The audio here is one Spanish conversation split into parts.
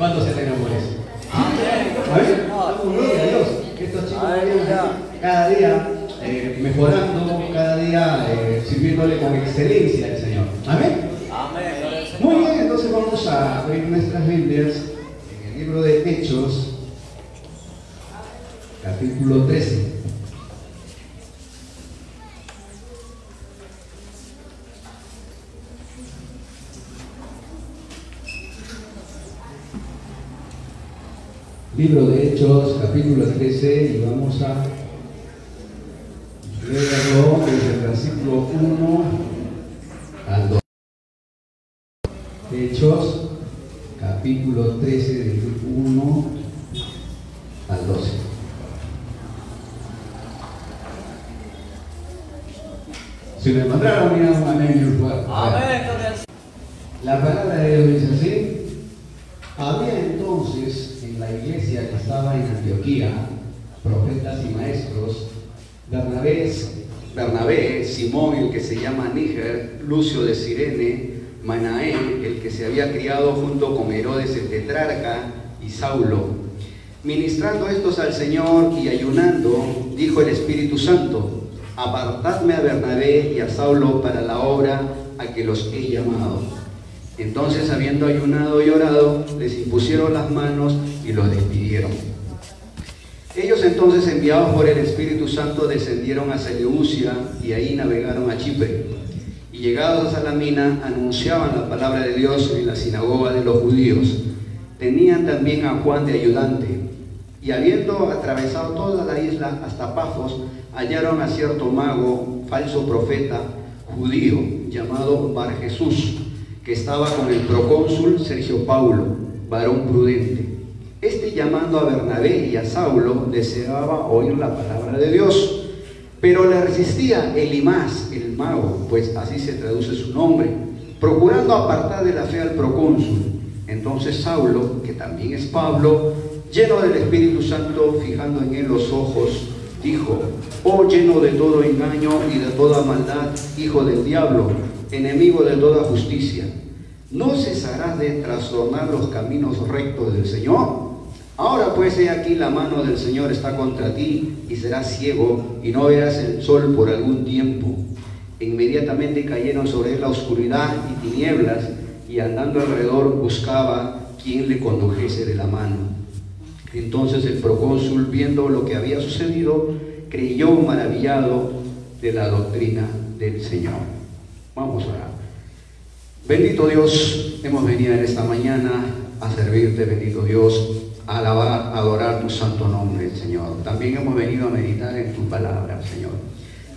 ¿Cuántos se alegran por eso? ¿Amén? Gloria a Dios. Estos chicos cada día mejorando, cada día sirviéndole con excelencia al Señor. ¿Amén? Muy bien, entonces vamos a abrir nuestras Biblias en el libro de Hechos, capítulo 13. Libro de Hechos, capítulo 13, y vamos a leerlo desde el versículo 1 al 2. Hechos, capítulo 13, del 1 al 12. Si lo encontraron, mira un amén y un fuerte. Amén. La palabra de Dios dice así: había entonces en la iglesia que estaba en Antioquía profetas y maestros, Bernabé, Simón el que se llama Níger, Lucio de Cirene, Manaén el que se había criado junto con Herodes el tetrarca, y Saulo. Ministrando estos al Señor y ayunando, dijo el Espíritu Santo: apartadme a Bernabé y a Saulo para la obra a que los he llamado. Entonces, habiendo ayunado y orado, les impusieron las manos y los despidieron. Ellos entonces, enviados por el Espíritu Santo, descendieron a Seleucia y ahí navegaron a Chipre. Y llegados a Salamina, anunciaban la palabra de Dios en la sinagoga de los judíos. Tenían también a Juan de ayudante. Y habiendo atravesado toda la isla hasta Pafos, hallaron a cierto mago, falso profeta, judío, llamado Bar Jesús, que estaba con el procónsul Sergio Paulo, varón prudente. Este, llamando a Bernabé y a Saulo, deseaba oír la palabra de Dios, pero le resistía Elimas, el mago, pues así se traduce su nombre, procurando apartar de la fe al procónsul. Entonces Saulo, que también es Pablo, lleno del Espíritu Santo, fijando en él los ojos, dijo: oh, lleno de todo engaño y de toda maldad, hijo del diablo, enemigo de toda justicia, ¿no cesarás de trastornar los caminos rectos del Señor? Ahora pues, he aquí, la mano del Señor está contra ti, y serás ciego, y no verás el sol por algún tiempo. E inmediatamente cayeron sobre él la oscuridad y tinieblas, y andando alrededor buscaba quien le condujese de la mano. Entonces el procónsul, viendo lo que había sucedido, creyó maravillado de la doctrina del Señor. Vamos a orar. Bendito Dios, hemos venido en esta mañana a servirte, bendito Dios, a alabar, a adorar tu santo nombre, Señor. También hemos venido a meditar en tu palabra, Señor.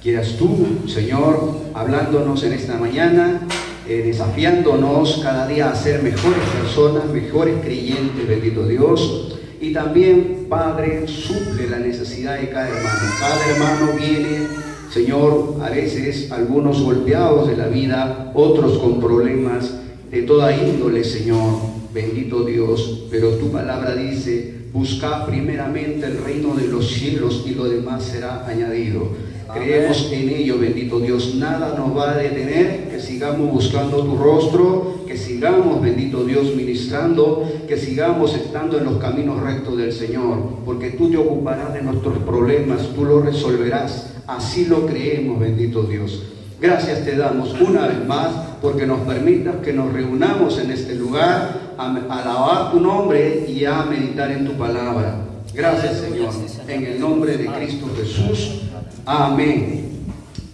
Quieras tú, Señor, hablándonos en esta mañana, desafiándonos cada día a ser mejores personas, mejores creyentes, bendito Dios. Y también, Padre, suple la necesidad de cada hermano. Cada hermano viene, Señor, a veces algunos golpeados de la vida, otros con problemas de toda índole, Señor. Bendito Dios, pero tu palabra dice: buscad primeramente el reino de los cielos y lo demás será añadido. Creemos en ello, bendito Dios. Nada nos va a detener, que sigamos buscando tu rostro, que sigamos, bendito Dios, ministrando, que sigamos estando en los caminos rectos del Señor, porque tú te ocuparás de nuestros problemas, tú los resolverás. Así lo creemos, bendito Dios. Gracias te damos una vez más porque nos permitas que nos reunamos en este lugar a alabar tu nombre y a meditar en tu palabra. Gracias, Señor, en el nombre de Cristo Jesús. Amén.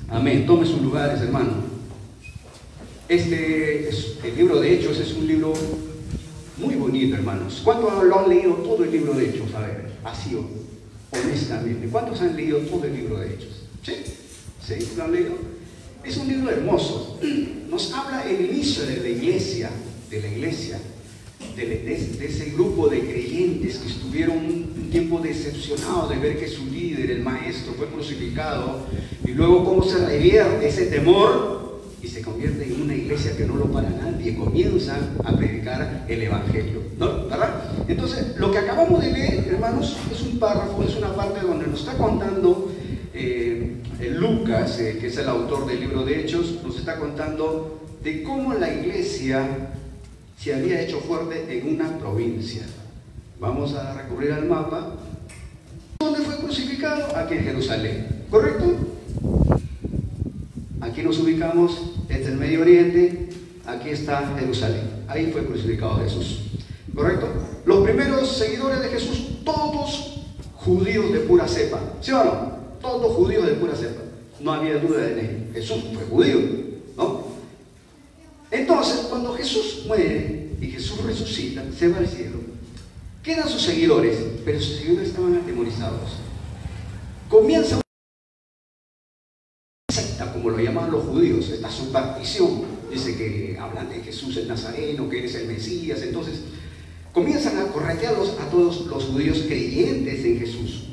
Amén. Tome sus lugares, hermano. El libro de Hechos es un libro muy bonito, hermanos. ¿Cuántos lo han leído todo el libro de Hechos? A ver, así honestamente. ¿Cuántos han leído todo el libro de Hechos? ¿Sí? ¿Sí? ¿Lo han leído? Es un libro hermoso. Nos habla el inicio de la iglesia, de ese grupo de creyentes que estuvieron un tiempo decepcionados de ver que su líder, el maestro, fue crucificado, y luego cómo se revierte ese temor y se convierte en una iglesia que no lo para nadie, comienzan a predicar el evangelio, ¿no? ¿Verdad? Entonces, lo que acabamos de leer, hermanos, es un párrafo, es una parte donde nos está contando Lucas, que es el autor del libro de Hechos, nos está contando de cómo la iglesia se había hecho fuerte en una provincia. Vamos a recurrir al mapa. ¿Dónde fue crucificado? Aquí en Jerusalén, ¿correcto? Aquí nos ubicamos, este es el Medio Oriente, aquí está Jerusalén. Ahí fue crucificado Jesús, ¿correcto? Los primeros seguidores de Jesús, todos judíos de pura cepa, ¿sí o no? Todos judíos de pura cepa. No había duda de ello. Jesús fue judío, ¿no? Entonces, cuando Jesús muere y Jesús resucita, se va al cielo, quedan sus seguidores, pero sus seguidores estaban atemorizados. Comienza una secta, como lo llamaban los judíos, esta superstición. Dice que hablan de Jesús el Nazareno, que eres el Mesías. Entonces, comienzan a corretearlos a todos los judíos creyentes en Jesús,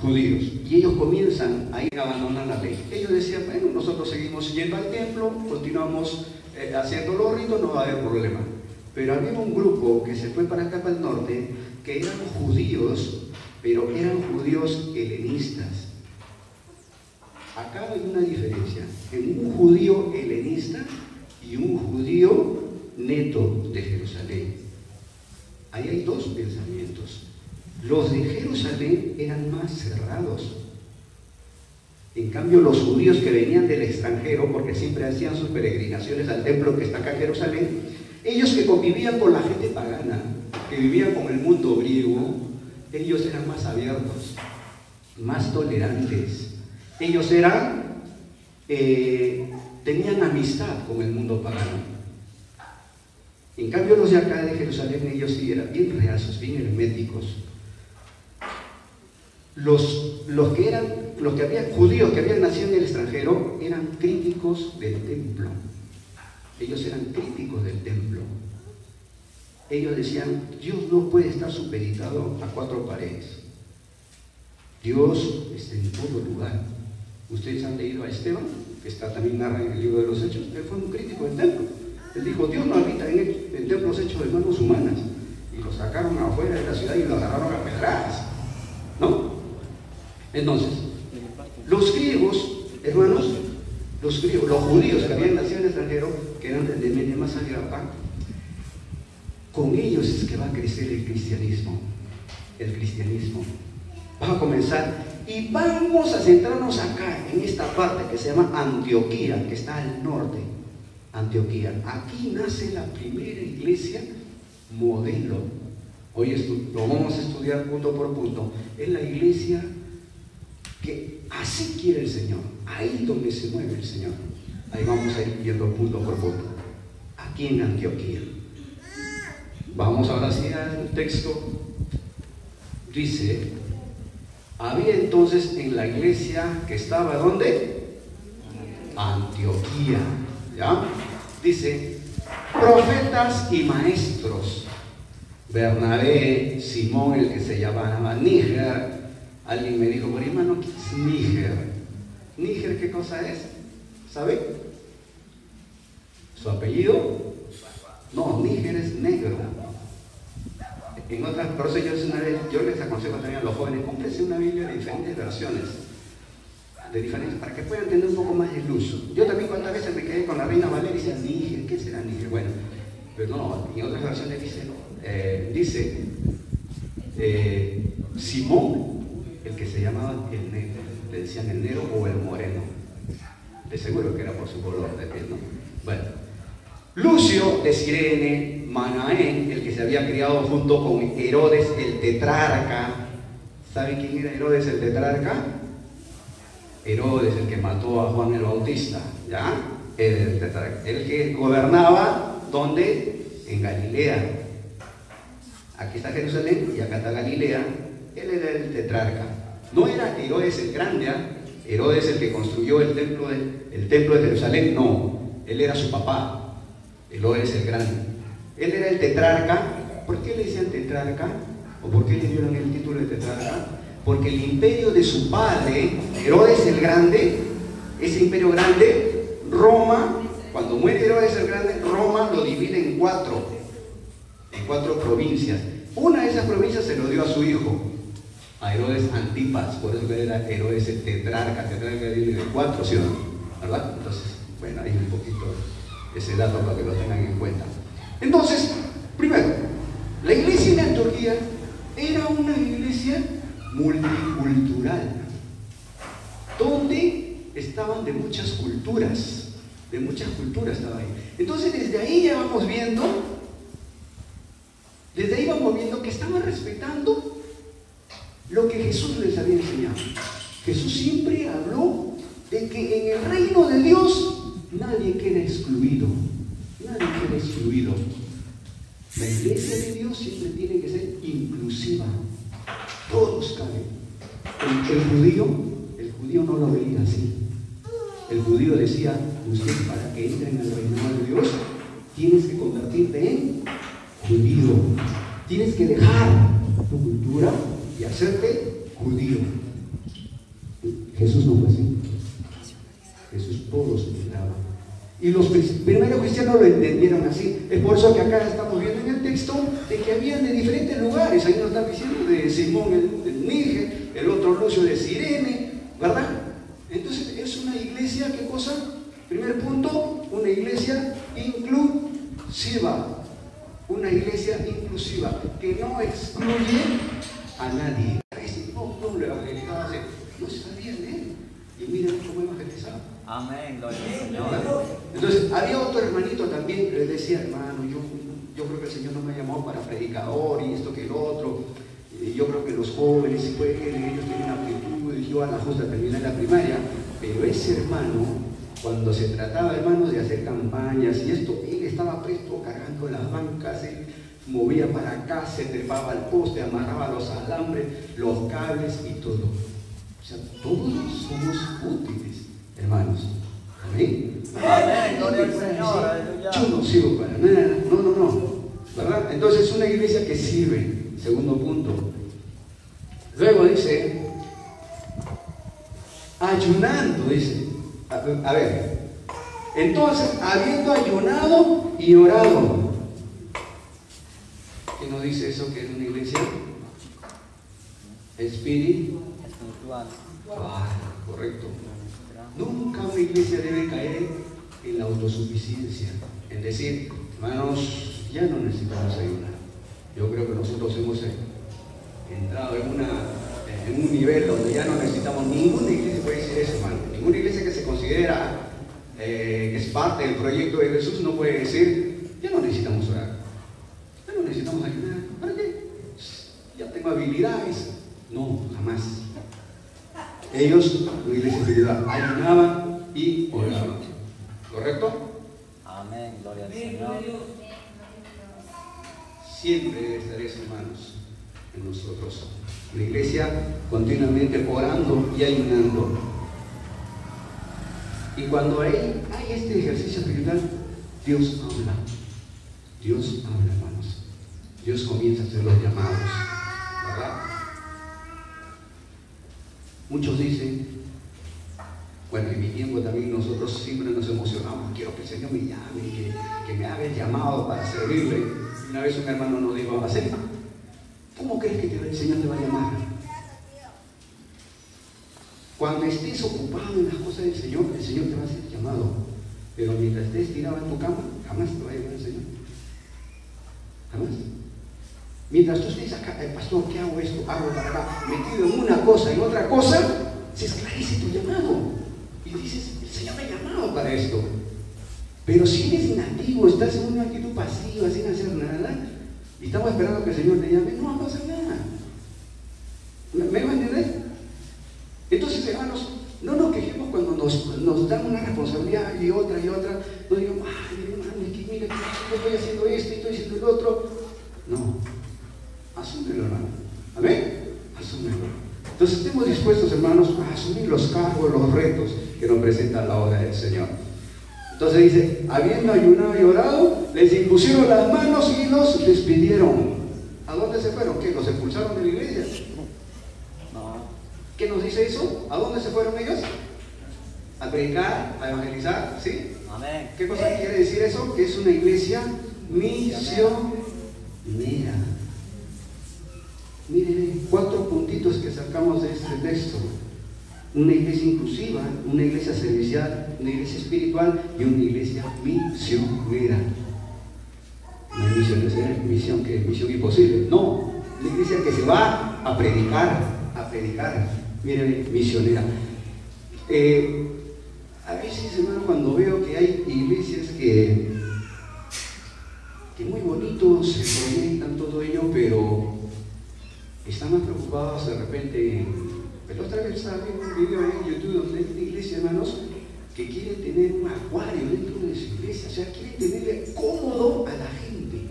judíos, y ellos comienzan a ir a abandonar la ley. Ellos decían, bueno, nosotros seguimos yendo al templo, continuamos haciendo los ritos, no va a haber problema. Pero había un grupo que se fue para acá, para el norte, que eran judíos, pero eran judíos helenistas. Acá hay una diferencia en un judío helenista y un judío neto de Jerusalén. Ahí hay dos pensamientos. Los de Jerusalén eran más cerrados. En cambio, los judíos que venían del extranjero, porque siempre hacían sus peregrinaciones al templo que está acá en Jerusalén, ellos que convivían con la gente pagana, que vivían con el mundo griego, ellos eran más abiertos, más tolerantes. Ellos eran, tenían amistad con el mundo pagano. En cambio, los de acá de Jerusalén, ellos sí eran bien reacios, bien herméticos. Los que habían judíos que habían nacido en el extranjero eran críticos del templo. Ellos eran críticos del templo. Ellos decían, Dios no puede estar supeditado a cuatro paredes. Dios está en todo lugar. Ustedes han leído a Esteban, que está también narra en el libro de los Hechos. Él fue un crítico del templo. Él dijo, Dios no habita en templos hechos de manos humanas. Y lo sacaron afuera de la ciudad y lo agarraron a pedradas, ¿no? Entonces, los griegos, hermanos, los judíos que habían nacido en el extranjero, que eran de Media más Agrapa, con ellos es que va a crecer el cristianismo. El cristianismo va a comenzar, y vamos a centrarnos acá, en esta parte que se llama Antioquía, que está al norte. Antioquía. Aquí nace la primera iglesia modelo. Hoy lo vamos a estudiar punto por punto. Es la iglesia que así quiere el Señor. Ahí donde se mueve el Señor. Ahí vamos a ir viendo punto por punto. Aquí en Antioquía. Vamos ahora sí al texto. Dice, había entonces en la iglesia que estaba, ¿dónde? Antioquía. ¿Ya? Dice, profetas y maestros. Bernabé, Simón, el que se llamaba Níger. Alguien me dijo, pero hermano, ¿qué es Níger? ¿Níger qué cosa es? ¿Sabe? ¿Su apellido? No, Níger es negro. En otras, por eso yo les aconsejo también a los jóvenes, cómprense una Biblia de diferentes versiones. Para que puedan tener un poco más de luz. Yo también cuántas veces me quedé con la Reina Valeria y decía, Níger, ¿qué será Níger? Bueno, pero no, en otras versiones dice Simón, el que se llamaba el negro, le decían el negro o el moreno, de seguro que era por su color de piel, ¿no? Bueno, Lucio de Cirene, Manaén, el que se había criado junto con Herodes el tetrarca. ¿Saben quién era Herodes el tetrarca? Herodes, el que mató a Juan el Bautista, ¿ya? El que gobernaba, ¿dónde? En Galilea. Aquí está Jerusalén y acá está Galilea. Él era el tetrarca. No era Herodes el grande, ¿eh? Herodes el que construyó el templo de Jerusalén, no. Él era su papá, Herodes el grande. Él era el tetrarca. ¿Por qué le decían tetrarca? ¿O por qué le dieron el título de tetrarca? Porque el imperio de su padre, Herodes el Grande, ese imperio grande, Roma, cuando muere Herodes el Grande, Roma lo divide en cuatro provincias. Una de esas provincias se lo dio a su hijo, a Herodes Antipas, por eso que era Herodes el tetrarca de cuatro ciudades, ¿verdad? Entonces, bueno, hay un poquito ese dato para que lo tengan en cuenta. Entonces, Antioquía era una iglesia multicultural, donde estaban de muchas culturas estaba ahí. Entonces desde ahí ya vamos viendo, que estaban respetando lo que Jesús les había enseñado. Jesús siempre habló de que en el reino de Dios nadie queda excluido. Nadie queda excluido. La iglesia de Dios siempre tiene que ser inclusiva. Todos caben. El judío no lo veía así. El judío decía: usted, para que entre en el reino de Dios, tienes que convertirte en judío. Tienes que dejar tu cultura y hacerte judío. Jesús no fue así. Jesús todos lo miraba. Y los primeros cristianos lo entendieron así. Es por eso que acá estamos viendo en el texto de que habían de diferentes lugares. Ahí nos están diciendo de Simón el Níger, el otro Lucio de Cirene, ¿verdad? Entonces es una iglesia, ¿qué cosa? Primer punto, una iglesia inclusiva. Una iglesia inclusiva que no excluye a nadie. No lo evangelizaba así. No está bien, y miren cómo evangelizaba. Amén, gloria al Señor. Entonces, había otro hermanito también que le decía: hermano, yo creo que el Señor no me ha llamado para predicador y esto que el otro. Yo creo que los jóvenes, si pueden, ellos tienen aptitudes. Yo a la justa terminé la primaria, pero ese hermano, cuando se trataba, hermanos, de hacer campañas y esto, él estaba presto cargando las bancas, él movía para acá, se trepaba al poste, amarraba los alambres, los cables y todo. O sea, todos somos útiles, hermanos. Amén. Amén, gloria al Señor, aleluya. Yo no sirvo para nada. No. ¿Verdad? Entonces es una iglesia que sirve. Segundo punto. Luego dice, ayunando, dice. A ver. Entonces, habiendo ayunado y orado. ¿Qué nos dice eso que es una iglesia? Espiritual. Correcto. Nunca una iglesia debe caer en la autosuficiencia, en decir: hermanos, ya no necesitamos ayunar. Yo creo que nosotros hemos entrado en un nivel donde ya no necesitamos. Ninguna iglesia puede decir eso, hermano. Ninguna iglesia que se considera que es parte del proyecto de Jesús no puede decir: ya no necesitamos orar, ya no necesitamos ayunar. ¿Para qué? Ya tengo habilidades. No, jamás. Ellos, la iglesia espiritual, ayunaban y oraban. ¿Correcto? Amén, gloria al Señor. Siempre debe estar eso, hermanos, en nosotros. La iglesia continuamente orando y ayunando. Y cuando hay este ejercicio espiritual, Dios habla. Dios habla, hermanos. Dios comienza a hacer los llamados, ¿verdad? Muchos dicen, bueno, en mi tiempo también nosotros siempre nos emocionamos: quiero que el Señor me llame, que me haga el llamado para servirle. Una vez un hermano nos dijo: ¿así? ¿Cómo crees que el Señor te va a llamar? Cuando estés ocupado en las cosas del Señor, el Señor te va a hacer llamado. Pero mientras estés tirado en tu cama, jamás te va a llamar el Señor. Jamás. Mientras tú estés acá: pastor, ¿qué hago esto? Hago para acá, metido en una cosa y otra cosa, se esclarece tu llamado. Y dices: el Señor me ha llamado para esto. Pero si eres inactivo, estás en una actitud pasiva, sin hacer nada, y estamos esperando que el Señor te llame, no va a pasar nada. ¿Me va a entender? Entonces, hermanos, no nos quejemos cuando nos dan una responsabilidad y otra. No digamos: ay, hermano, mira, yo estoy haciendo esto y estoy haciendo el otro. No. Asúmelo, hermano. ¿Amén? Asúmelo. Entonces, estemos dispuestos, hermanos, a asumir los cargos, los retos que nos presenta la obra del Señor. Entonces dice: habiendo ayunado y orado, les impusieron las manos y los despidieron. ¿A dónde se fueron? ¿Qué? ¿Los expulsaron de la iglesia? No. ¿Qué nos dice eso? ¿A dónde se fueron ellos? A predicar, a evangelizar, ¿sí? Amén. ¿Qué cosa quiere decir eso? Que es una iglesia misionera. Miren, 4 puntitos que sacamos de este texto: una iglesia inclusiva, una iglesia servicial, una iglesia espiritual y una iglesia misionera. No hay misión, misión que es misión imposible, no, Una iglesia que se va a predicar, Mire, misionera. A veces, hermano, cuando veo que hay iglesias que muy bonitos se proyectan todo ello, pero están más preocupados de repente. Pero otra vez estaba viendo un video en YouTube donde hay una iglesia, hermanos, que quiere tener un acuario dentro de su iglesia, o sea, quieren tenerle cómodo a la gente,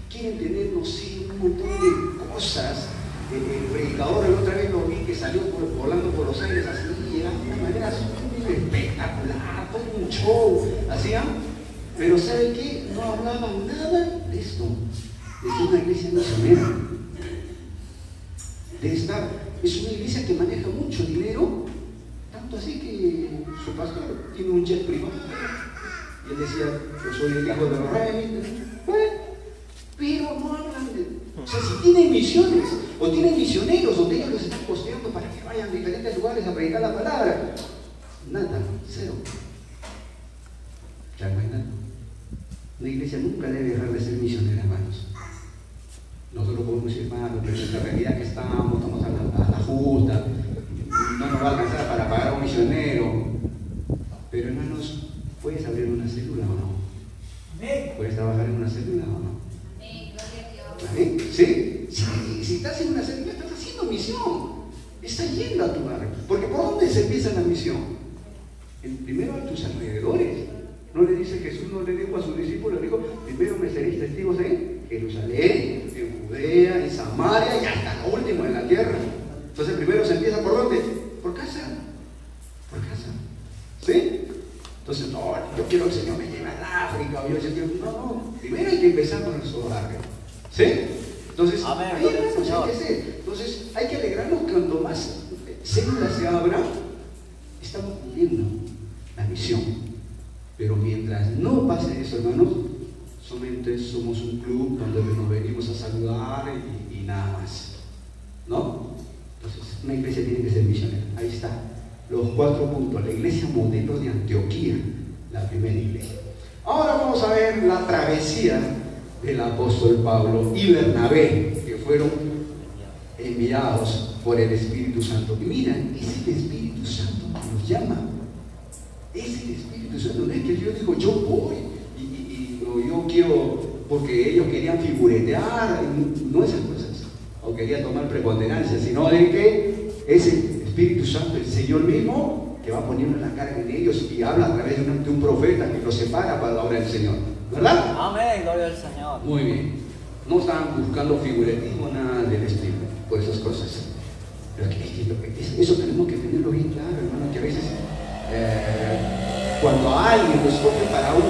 quieren tener, no sé, un montón de cosas. El predicador la otra vez lo vi que salió volando por los aires así, llegando de una manera espectacular, todo un show, hacían, pero ¿sabe qué? No hablaban nada de esto. Es una iglesia misionera. Es una iglesia que maneja mucho dinero, tanto así que su pastor tiene un jet privado. Y él decía, yo soy el hijo de los reyes. Bueno, pero no hablan de... O sea, si tienen misiones, o tienen misioneros, donde ellos los están costeando para que vayan a diferentes lugares a predicar la palabra. Nada, cero. Ya no hay nada. Una iglesia nunca debe dejar de ser misionera, hermanos. Nosotros podemos decir, hermano, pero en la realidad que estamos a la justa, no nos va a alcanzar para pagar a un misionero. Pero, hermanos, ¿puedes abrir una célula o no? ¿Puedes trabajar en una célula o no? ¿Sí? Si estás en una célula, estás haciendo misión. Estás yendo a tu barrio. Porque ¿por dónde se empieza la misión? Primero a tus alrededores. No le dice Jesús, no le dijo a sus discípulos, le dijo, primero me seréis testigos en Jerusalén, en Judea, en Samaria y hasta lo último en la tierra. Entonces primero se empieza ¿por dónde? Por casa. Por casa. ¿Sí? Entonces, no, yo quiero que el Señor me lleve al África, o yo quiero... No, primero hay que empezar con nuestro barrio. ¿Sí? Entonces, amén, ahí hermanos, hay que ser. Entonces, hay que alegrarnos que cuanto más células se abran, estamos cumpliendo la misión. Pero mientras no pase eso, hermanos, solamente somos un club donde nos venimos a saludar y nada más. ¿No? Entonces, una iglesia tiene que ser misionera. Ahí está. Los 4 puntos. La iglesia modelo de Antioquía, la primera iglesia. Ahora vamos a ver la travesía del apóstol Pablo y Bernabé, que fueron enviados por el Espíritu Santo. Y mira, es el Espíritu Santo que nos llama. Es el Espíritu Santo. No es que yo digo, yo voy y yo quiero, porque ellos querían figuretear, no esas cosas, o querían tomar preponderancia, sino de que es el Espíritu Santo, el Señor mismo, que va poniendo la carga en ellos y habla a través de un profeta que los separa para la obra del Señor. ¿Verdad? Amén, gloria al Señor. Muy bien. No estaban buscando figuretismo, nada del estilo, por esas cosas. Pero eso tenemos que tenerlo bien claro, hermano, que a veces cuando a alguien lo escoge para un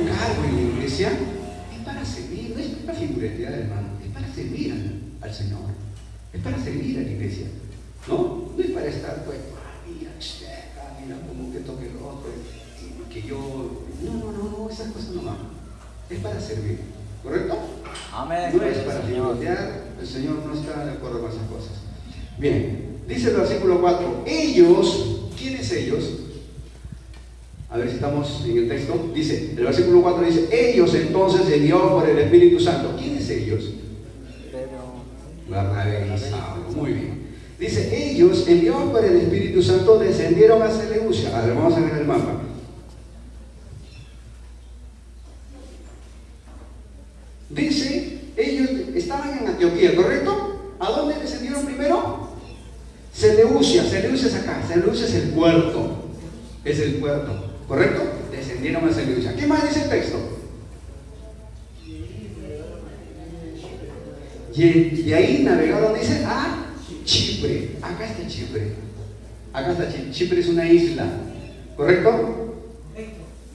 cargo en la iglesia, es para servir, no es para figuretear, hermano, es para servir al Señor, es para servir a la iglesia, ¿no? No es para estar, pues, mira, como que toque el otro, que yo, no, esas cosas no van, es para servir, ¿correcto? Amén. No es para figuretear, el Señor no está de acuerdo con esas cosas. Bien, dice el versículo 4, ellos, ¿quiénes ellos? A ver si estamos en el texto. Dice, el versículo 4 dice, ellos entonces enviados por el Espíritu Santo. ¿Quiénes ellos? Bernabé y Saulo. Muy bien. Dice, ellos enviados por el Espíritu Santo descendieron a Seleucia. A ver, vamos a ver el mapa. Dice, ellos estaban en Antioquía, ¿correcto? ¿A dónde descendieron primero? Seleucia. Seleucia es acá. Seleucia es el puerto. Es el puerto. ¿Correcto? Descendieron a Seleucia. ¿Qué más dice el texto? Y ahí navegaron, dice, a Chipre. Acá está Chipre. Acá está Chipre. Chipre es una isla. ¿Correcto?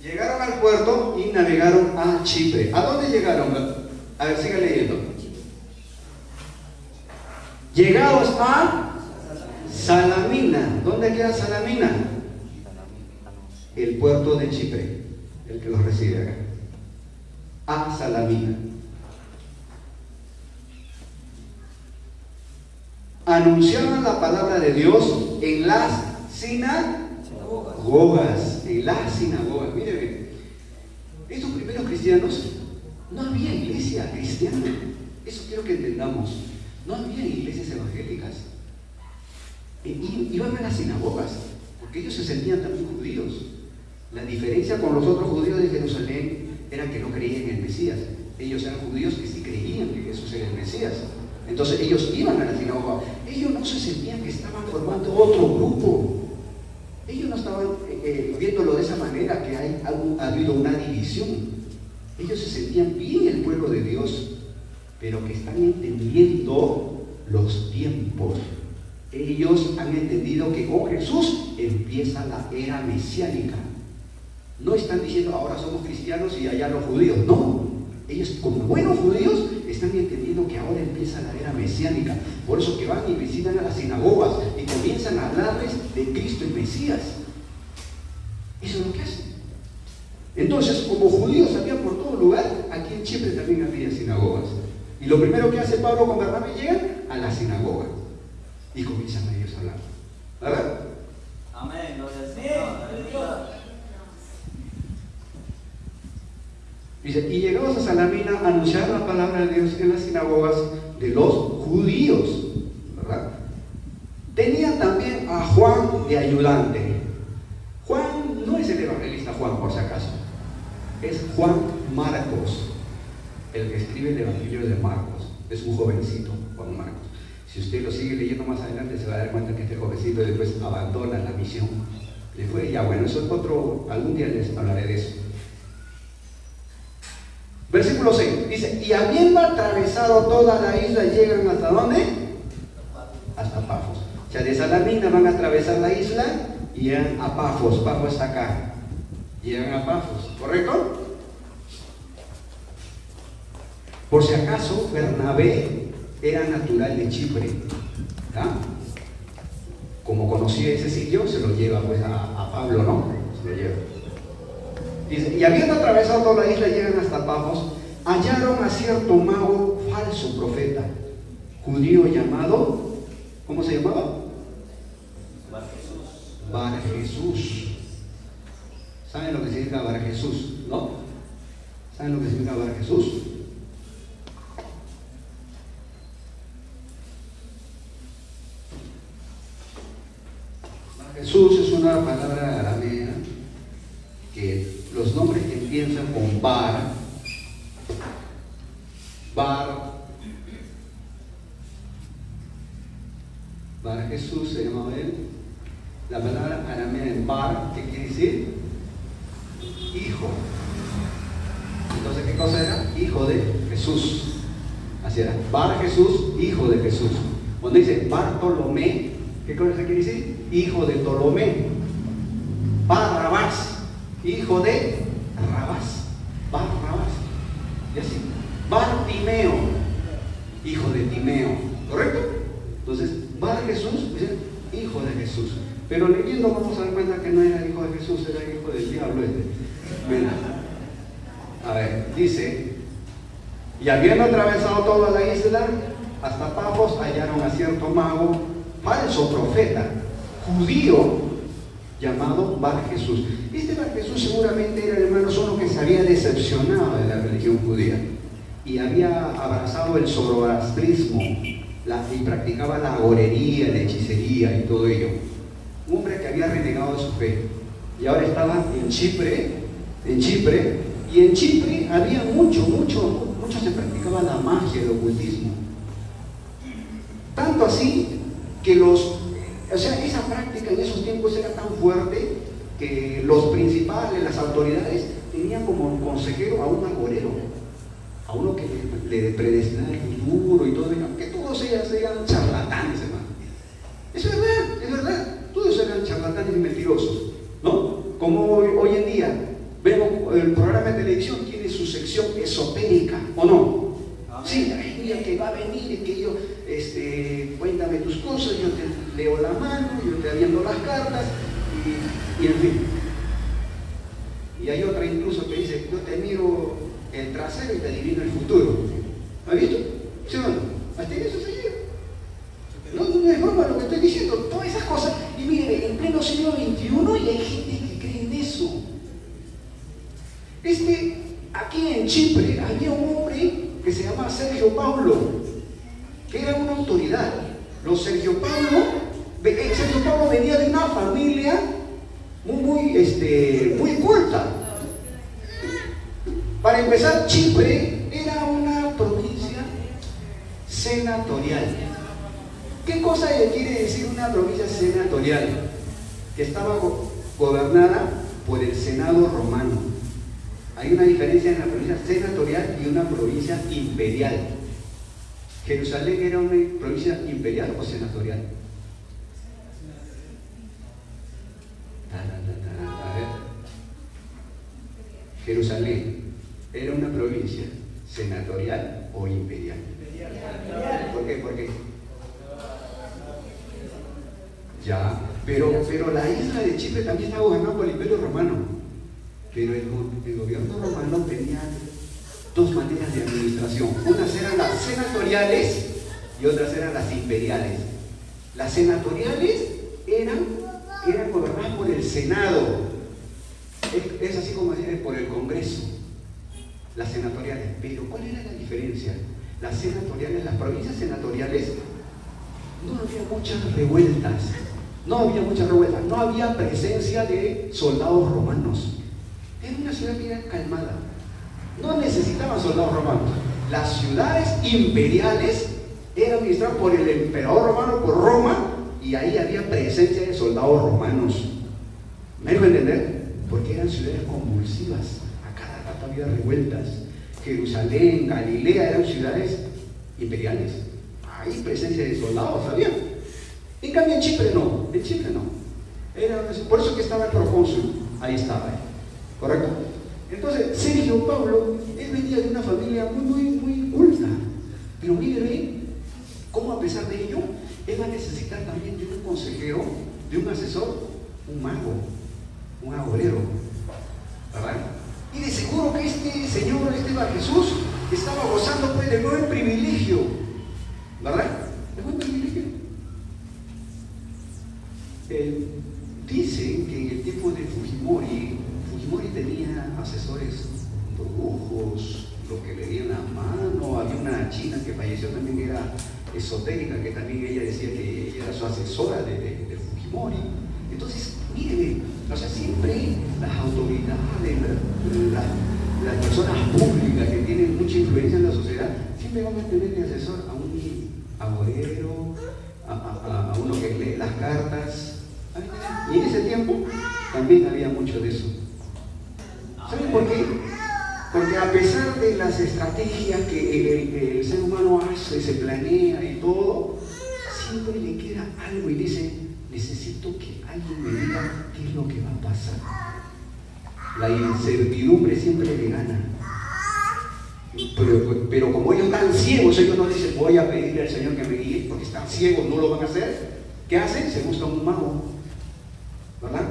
Llegaron al puerto y navegaron a Chipre. ¿A dónde llegaron? A ver, siga leyendo. Llegados a Salamina. ¿Dónde queda Salamina? El puerto de Chipre, el que los recibe acá. A Salamina. Anunciaban la palabra de Dios en las sinagogas. En las sinagogas. Mire bien. Estos primeros cristianos, no había iglesia cristiana. Eso quiero que entendamos. No había iglesias evangélicas. Iban a las sinagogas, porque ellos se sentían también judíos. La diferencia con los otros judíos de Jerusalén era que no creían en el Mesías. Ellos eran judíos que sí creían que Jesús era el Mesías. Entonces ellos iban a la sinagoga. Ellos no se sentían que estaban formando otro grupo. Ellos no estaban viéndolo de esa manera, que ha habido una división. Ellos se sentían bien el pueblo de Dios, pero que están entendiendo los tiempos. Ellos han entendido que con Jesús empieza la era mesiánica. No están diciendo ahora somos cristianos y allá los judíos. No, ellos como buenos judíos están entendiendo que ahora empieza la era mesiánica. Por eso que van y visitan a las sinagogas y comienzan a hablarles de Cristo el Mesías. Eso es lo que hacen. Entonces, como judíos había por todo lugar, aquí en Chipre también había sinagogas. Y lo primero que hace Pablo con Bernabé, llegan a la sinagoga y comienzan a ellos a hablar. ¿Verdad? Amén, gloria al Señor. Dice, y llegados a Salamina a anunciar la palabra de Dios en las sinagogas de los judíos, ¿verdad? Tenían también a Juan de ayudante. Juan no es el evangelista Juan, por si acaso. Es Juan Marcos, el que escribe el Evangelio de Marcos. Es un jovencito, Juan Marcos. Si usted lo sigue leyendo más adelante, se va a dar cuenta que este jovencito después abandona la misión. Le fue, ya bueno, eso es otro, algún día les hablaré de eso. Versículo 6, dice, y habiendo atravesado toda la isla, llegan ¿hasta dónde? Hasta Pafos. O sea, de Salamina van a atravesar la isla y llegan a Pafos. Pafos está acá. Llegan a Pafos, ¿correcto? Por si acaso, Bernabé era natural de Chipre. ¿Ah? Como conocía ese sitio, se lo lleva pues a Pablo, ¿no? Se lo lleva. Dice, y habiendo atravesado toda la isla, llegan hasta Pafos, hallaron a cierto mago falso profeta, judío llamado, ¿cómo se llamaba? Bar Jesús. ¿Saben lo que significa Bar Jesús? ¿No? ¿Saben lo que significa Bar Jesús? Bar Jesús es una palabra aramea que los nombres que empiezan con Bar Jesús se llamaba él. La palabra aramea en Bar, ¿qué quiere decir? Hijo. Entonces, ¿qué cosa era? Hijo de Jesús. Así era. Bar Jesús, hijo de Jesús. Cuando dice Bartolomé, ¿qué cosa quiere decir? Hijo de Ptolomé. Barrabás, hijo de Rabás. Barrabás. Y así. Bartimeo, hijo de Timeo. ¿Correcto? Entonces, Bar Jesús, hijo de Jesús. Pero leyendo vamos a dar cuenta que no era hijo de Jesús, era hijo del diablo este. Mira. A ver, dice, y habiendo atravesado toda la isla, hasta Pafos, hallaron a cierto mago, falso profeta, judío, llamado Bar Jesús. Este Bar Jesús seguramente era, hermanos, uno que se había decepcionado de la religión judía y había abrazado el zoroastrismo y practicaba la agorería, la hechicería y todo ello. Un hombre que había renegado de su fe y ahora estaba en Chipre, y en Chipre había mucho se practicaba la magia, el ocultismo. Tanto así que esa práctica en esos tiempos era tan fuerte que los principales, las autoridades, tenían como consejero a un agorero, a uno que le predestinaba el futuro y todo, que todos ellos eran charlatanes, hermano. Eso es verdad, todos eran charlatanes y mentirosos, ¿no? Como hoy en día vemos el programa de televisión tiene su sección esotérica, ¿o no? Sí, ay, mira que va a venir y que yo, cuéntame tus cosas, yo te leo la mano, yo te aviento las cartas y en fin. Y hay otra incluso que dice, yo te miro el trasero y te adivino el futuro. ¿Has visto? ¿Sí o no? ¿Hasta en eso se llega? No es broma lo que estoy diciendo, todas esas cosas. Y mire, en pleno siglo XXI y hay gente que cree en eso. Aquí en Chipre había un hombre que se llamaba Sergio Paulo, que era una autoridad. Sergio Pablo venía de una familia muy culta. Para empezar, Chipre era una provincia senatorial. ¿Qué cosa quiere decir una provincia senatorial? Que estaba gobernada por el Senado romano. Hay una diferencia en la provincia senatorial y una provincia imperial. ¿Jerusalén era una provincia imperial o senatorial? A ver. ¿Jerusalén era una provincia senatorial o imperial? ¿Por qué? ¿Por qué? Ya, pero la isla de Chipre también estaba gobernada por el Imperio Romano. Pero el gobierno romano tenía dos maneras de administración. Unas eran las senatoriales y otras eran las imperiales. Las senatoriales eran gobernadas por el Senado. Es así como decir por el Congreso. Las senatoriales. Pero ¿cuál era la diferencia? Las senatoriales, las provincias senatoriales, no había muchas revueltas. No había presencia de soldados romanos. Era una ciudad que era calmada. No necesitaban soldados romanos. Las ciudades imperiales eran administradas por el emperador romano, por Roma, y ahí había presencia de soldados romanos. ¿Me dejo entender? Porque eran ciudades convulsivas. A cada rato había revueltas. Jerusalén, Galilea eran ciudades imperiales. Ahí presencia de soldados había. En cambio en Chipre no. Por eso que estaba el procónsul. Ahí estaba. ¿Correcto? Entonces, Sergio Pablo, él venía de una familia muy culta. Pero mire bien, cómo a pesar de ello, él va a necesitar también de un consejero, de un asesor, un mago, un agorero. ¿Verdad? Y de seguro que este señor, este Bar Jesús, estaba gozando pues de buen privilegio. ¿Verdad? De buen privilegio. Dicen que en el tiempo de Fujimori tenía asesores brujos, lo que le dieron la mano. Había una china que falleció también, que era esotérica, que también ella decía que ella era su asesora de Fujimori. Entonces, miren, o sea, siempre las autoridades, las personas públicas que tienen mucha influencia en la sociedad, siempre van a tener de asesor a un agorero, a uno que lee las cartas. Y en ese tiempo también había mucho de eso. ¿Saben por qué? Porque a pesar de las estrategias que el ser humano hace, se planea y todo, siempre le queda algo y dice: necesito que alguien me diga qué es lo que va a pasar. La incertidumbre siempre le gana. Pero como ellos están ciegos, ellos no dicen: voy a pedirle al Señor que me guíe, porque están ciegos, no lo van a hacer. ¿Qué hacen? Se buscan un mago. ¿Verdad?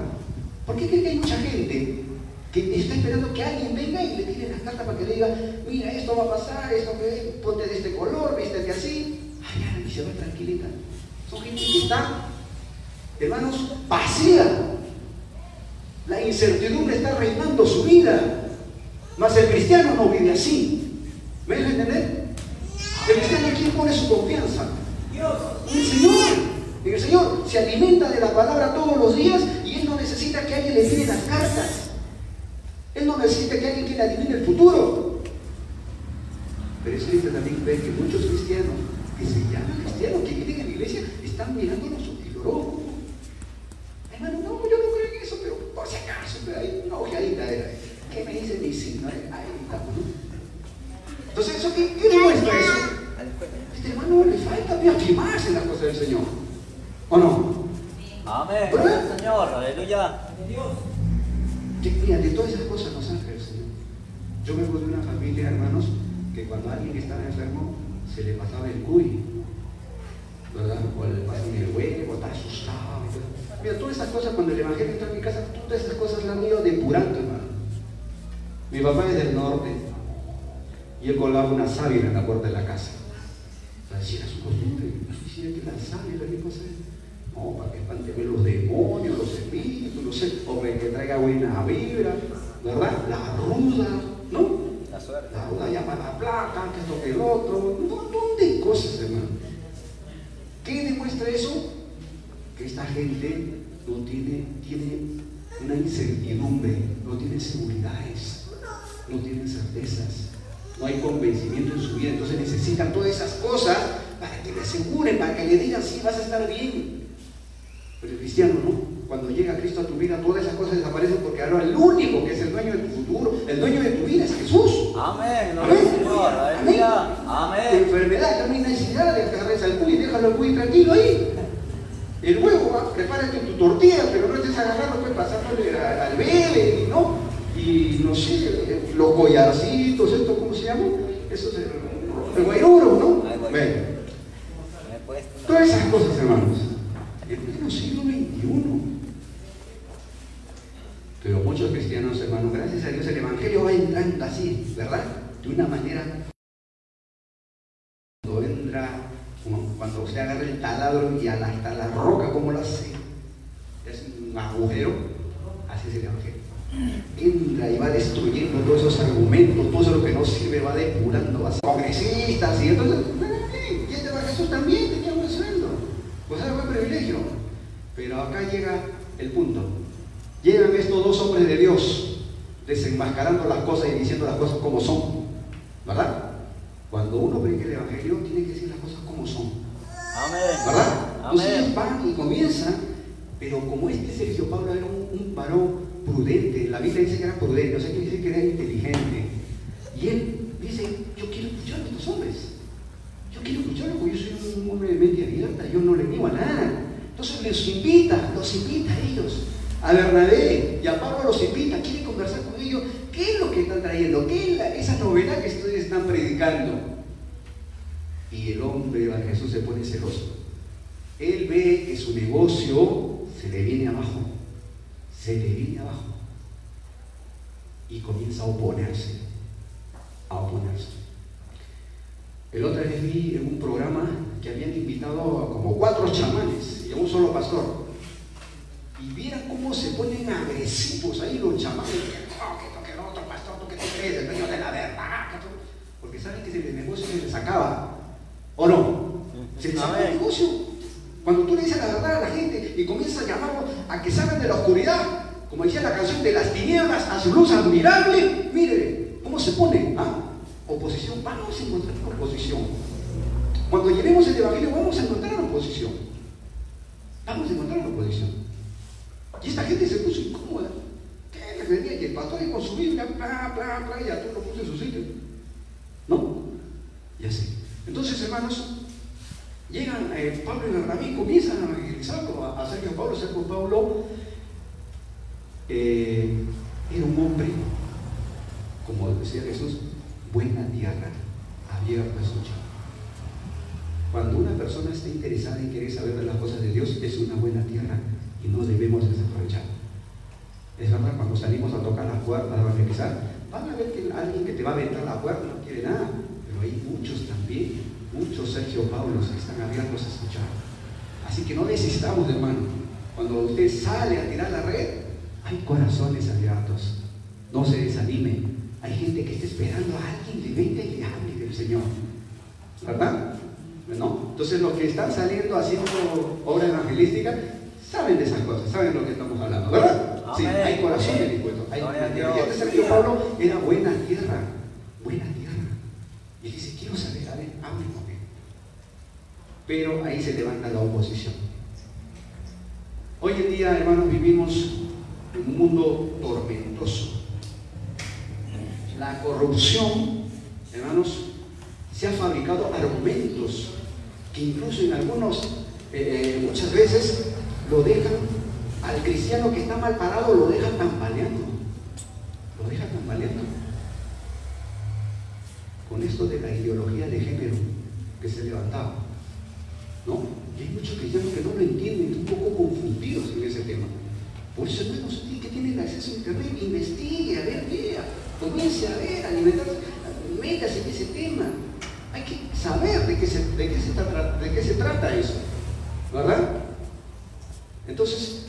¿Por qué creen que hay mucha gente que está esperando que alguien venga y le tire las cartas para que le diga: mira, esto va a pasar, esto que ponte de este color, vístete así? Ay, y se va tranquilita. Son gente que está, hermanos, vacía. La incertidumbre está reinando su vida. Mas el cristiano no vive así. ¿Me dejan entender? El cristiano, ¿en quién pone su confianza? En el Señor. En el Señor. Se alimenta de la palabra todos los días y él no necesita que alguien le tire las cartas. Él no necesita que alguien que le adivine el futuro. Pero es triste también ver que muchos cristianos, que se llaman cristianos, que vienen a la iglesia, están mirando los horóscopos. Hermano, no, yo no creo en eso, pero por si acaso, pero hay una ojeadita. ¿Qué me dice mi signo? Ahí estamos, ¿no? Entonces, ¿eso qué demuestra eso? Este hermano le falta afirmarse en las cosas del Señor. ¿O no? Amén. Gloria al Señor, aleluya. Mira, de todas esas cosas nos saca el Señor. Yo vengo de una familia, hermanos, que cuando alguien estaba enfermo, se le pasaba el cuy, ¿verdad? O le pasaba el huevo, está asustado. Mira, todas esas cosas, cuando el Evangelio está en mi casa, todas esas cosas las han ido depurando, hermano. Mi papá es del norte y él colgaba una sábila en la puerta de la casa. Así era su costumbre. Decía que la sábila, ¿qué cosa es? No, para que espante los demonios, los espíritus, no sé, o que traiga buena vibra, ¿verdad? La ruda, ¿no? La ruda llama la plata, que esto que el otro, un montón de cosas, hermano. demuestra eso? Que esta gente no tiene una incertidumbre, no tiene seguridades, no tienen certezas, no hay convencimiento en su vida. Entonces necesitan todas esas cosas para que le aseguren, para que le digan sí, vas a estar bien. Pero el cristiano no. Cuando llega Cristo a tu vida, todas esas cosas desaparecen, porque ahora el único que es el dueño de tu futuro, el dueño de tu vida es Jesús. Amén. Amén. Señor. Aleluya. Amén. La enfermedad, ya no hay necesidad de que agarres al cuy, déjalo al cuy tranquilo ahí. El huevo, prepárate tu tortilla, pero no estés agarrando, pues pasándole al vele, ¿no? Y no sé, los collarcitos, esto, ¿cómo se llama? Eso es el guairuro, ¿no? Bueno, todas esas cosas, hermanos, en pleno siglo XXI. Pero muchos cristianos, hermanos, gracias a Dios, el Evangelio va entrando así, ¿verdad? De una manera, cuando entra, cuando usted agarra el taladro y hasta la roca, ¿cómo lo hace? Es un agujero, así es el Evangelio. Entra y va destruyendo todos esos argumentos, todo eso que no sirve, va depurando, va a ser congresistas, y entonces, y este va Jesús también tenía buen sueldo, pues era buen privilegio. Pero acá llega el punto. Llegan estos dos hombres de Dios desenmascarando las cosas y diciendo las cosas como son, ¿verdad? Cuando uno predica el Evangelio, tiene que decir las cosas como son. Amén. ¿Verdad? Entonces Amén. ellos van y comienzan, pero como Sergio Pablo era un varón prudente, la Biblia dice que era prudente, o sea, que dice que era inteligente. Y él dice, yo quiero escuchar a estos hombres. Yo quiero escucharlos porque yo soy un hombre de mente abierta, yo no le niego a nada. Entonces los invita a ellos. A Bernabé y a Pablo los invita, quiere conversar con ellos. ¿Qué es lo que están trayendo? ¿Qué es esa novedad que ustedes están predicando? Y el hombre a Jesús se pone celoso. Él ve que su negocio se le viene abajo. Se le viene abajo. Y comienza a oponerse. El otro día vi en un programa que habían invitado a como 4 chamanes y a un solo pastor. Y vieran cómo se ponen agresivos ahí los chamanes, que el otro pastor, tú que te crees, el dueño de la verdad, porque saben que el negocio se les acaba, ¿o no? Se les acaba el negocio. Cuando tú le dices la verdad a la gente y comienzas a llamarlos a que salgan de la oscuridad, como decía la canción, de las tinieblas a su luz admirable, mire cómo se pone, oposición, vamos a encontrar oposición. Cuando llevemos el Evangelio vamos a encontrar oposición. Y esta gente se puso incómoda. ¿Qué les venía? Y el pastor ahí con su Biblia, y a todos lo puso en su sitio. ¿No? Y así. Entonces, hermanos, llegan Pablo y Bernabé y comienzan a evangelizarlo a Sergio Pablo. Sergio Pablo era un hombre, como decía Jesús, buena tierra, abierta a escuchar. Cuando una persona está interesada en querer saber de las cosas de Dios, es una buena tierra y no debemos desaprovechar. Es verdad, cuando salimos a tocar las puertas, a evangelizar, van a ver que alguien que te va a aventar la puerta no quiere nada, pero hay muchos también, muchos Sergio Paulos que están abiertos a escuchar. Así que no desistamos, hermano. Cuando usted sale a tirar la red, hay corazones abiertos. No se desanime. Hay gente que está esperando a alguien que venga y le hable del Señor, ¿verdad? ¿No? Entonces los que están saliendo haciendo obra evangelística saben de esas cosas, saben de lo que estamos hablando, ¿verdad? Sí, hay corazones dispuestos. Y este Sergio Pablo era buena tierra. Y él dice, quiero saber, hable con él. Pero ahí se levanta la oposición. Hoy en día, hermanos, vivimos en un mundo tormentoso. La corrupción, hermanos, se han fabricado argumentos que incluso en algunos, muchas veces, lo dejan al cristiano que está mal parado, lo dejan tambaleando. Con esto de la ideología de género que se levantaba, ¿no? Y hay muchos cristianos que no lo entienden, un poco confundidos en ese tema. Por eso, hermanos, usted que tiene acceso a internet, investigue, a ver, vea, comience a ver, alimentarse, métase en ese tema. Hay que saber de qué se trata eso, ¿verdad? Entonces,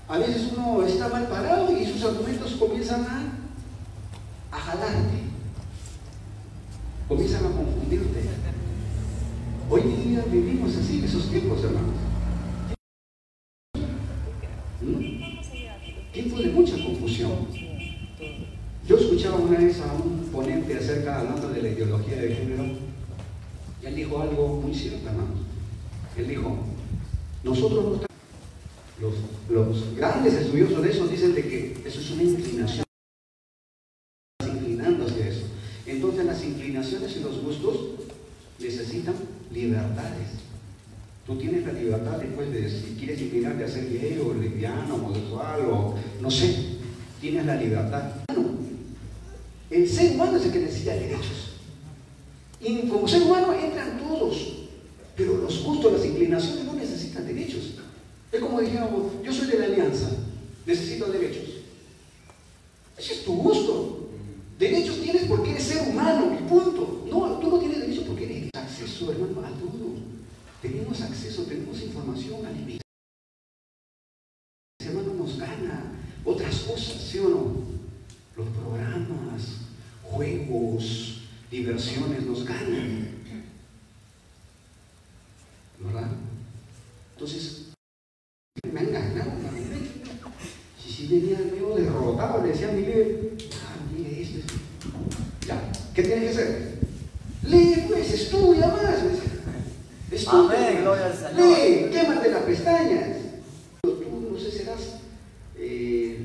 a veces uno está mal parado y sus argumentos comienzan a jalarte, comienzan a confundirte. Hoy en día vivimos así, en esos tiempos, hermanos. Tiempo de mucha confusión. Yo escuchaba una vez a un ponente hablando de la ideología de género, y él dijo algo muy cierto, hermanos. Él dijo, nosotros los grandes estudiosos de eso dicen de que eso es una inclinación, inclinando hacia eso. Entonces las inclinaciones y los gustos necesitan libertades. Tú tienes la libertad después de si quieres inclinarte a ser gay o lesbiano, homosexual o no sé, tienes la libertad. El ser humano es el que necesita derechos. Y como ser humano entran todos, pero los gustos, las inclinaciones no necesitan derechos. Es como dijéramos, yo soy de la alianza, necesito derechos. Ese es tu gusto. Derechos tienes porque eres ser humano y punto. No, tú no tienes derechos porque eres acceso, hermano, a todo. Tenemos acceso, tenemos información, alimentación. Ese hermano nos gana otras cosas, ¿sí o no? Los programas, juegos, diversiones nos ganan. ¿Verdad? Entonces, me han ganado. Si venía medio derrotado, le decía a mi líder, mire esto. Ya, ¿qué tienes que hacer? Lee, pues, estudia más. Estudia. Amén, gloria al Señor. Lee, quémate las pestañas. Tú, no sé, serás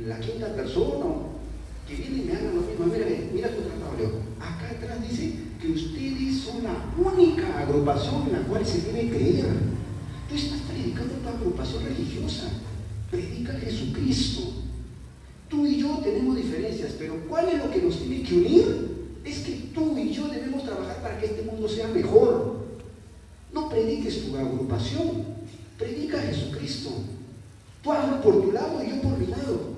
la quinta persona que viene y me haga lo mismo. Mira tu tratado. Acá atrás dice que ustedes son la única agrupación en la cual se debe creer. Tú estás predicando tu agrupación religiosa. Predica a Jesucristo. Tú y yo tenemos diferencias, pero ¿cuál es lo que nos tiene que unir? Es que tú y yo debemos trabajar para que este mundo sea mejor. No prediques tu agrupación, predica a Jesucristo. Tú hazlo por tu lado y yo por mi lado.